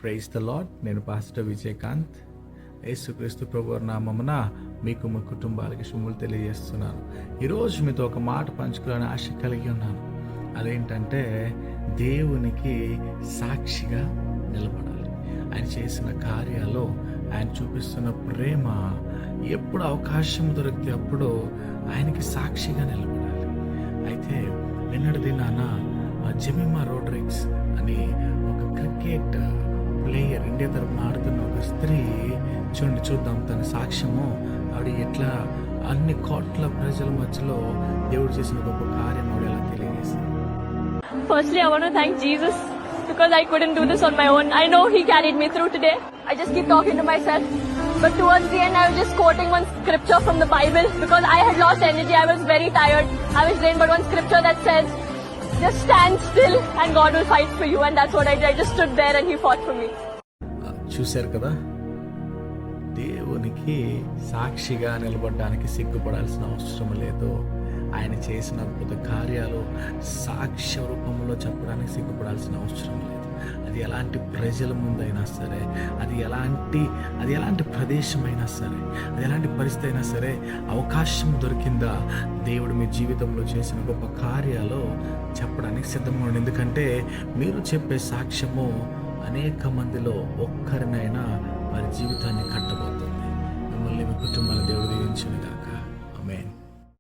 Praise the lord. నేను pastor Vijayakanth. యేసుక్రీస్తు ప్రభువారి నామమున మీకు మా కుటుంబాలకి శుభములు తెలియజేస్తున్నాను. ఈరోజు మీతో ఒక మాట పంచుకోవాలని ఆశ కలిగి ఉన్నాను. అదేంటంటే దేవునికి సాక్షిగా నిలబడాలి. ఆయన చేసిన కార్యాలు, ఆయన చూపిస్తున్న ప్రేమ, ఎప్పుడు అవకాశం దొరికితే అప్పుడు ఆయనకి సాక్షిగా నిలబడాలి. అయితే నిన్నటి దినాన జెమిమా రోడ్రిగ్స్ అని ఒక క్రికెట్ ప్లేయర్, ఇండియా తరపున ఆడుతున్న ఒక స్త్రీ, చూద్దాం తన సాక్ష్యము. ఆవిడ ఎట్లా అన్ని కోట్ల ప్రజల మధ్యలో దేవుడు చేసిన గొప్ప కార్యం ఆవిడ ఎలా తెలియజేసింది. Firstly, I want to thank Jesus because I couldn't do this on my own. I know He carried me through today. I just keep talking to myself. But towards the end, I was just quoting one scripture from the Bible because I had lost energy. I was very tired. I was drained. But one scripture that says, just stand still and God will fight for you. And that's what I did. I just stood there and He fought for me. చూశారు కదా, దేవునికి సాక్షిగా నిలబడడానికి సిగ్గుపడాల్సిన అవసరం లేదు. ఆయన చేసిన అద్భుత కార్యాలు సాక్ష్య రూపంలో చెప్పడానికి సిగ్గుపడాల్సిన అవసరం లేదు. అది ఎలాంటి ప్రజల ముందైనా సరే, అది ఎలాంటి ప్రదేశమైనా సరే, అది ఎలాంటి పరిస్థితి అయినా సరే, అవకాశం దొరికిందా దేవుడు మీ జీవితంలో చేసిన గొప్ప కార్యాలు చెప్పడానికి సిద్ధంగా ఉండండి. ఎందుకంటే మీరు చెప్పే సాక్ష్యము అనేక మందిలో ఒక్కరినైనా వారి జీవితాన్ని కట్టబోతుంది. మిమ్మల్ని, మీ కుటుంబాన్ని దేవుడు దీవించును గాక.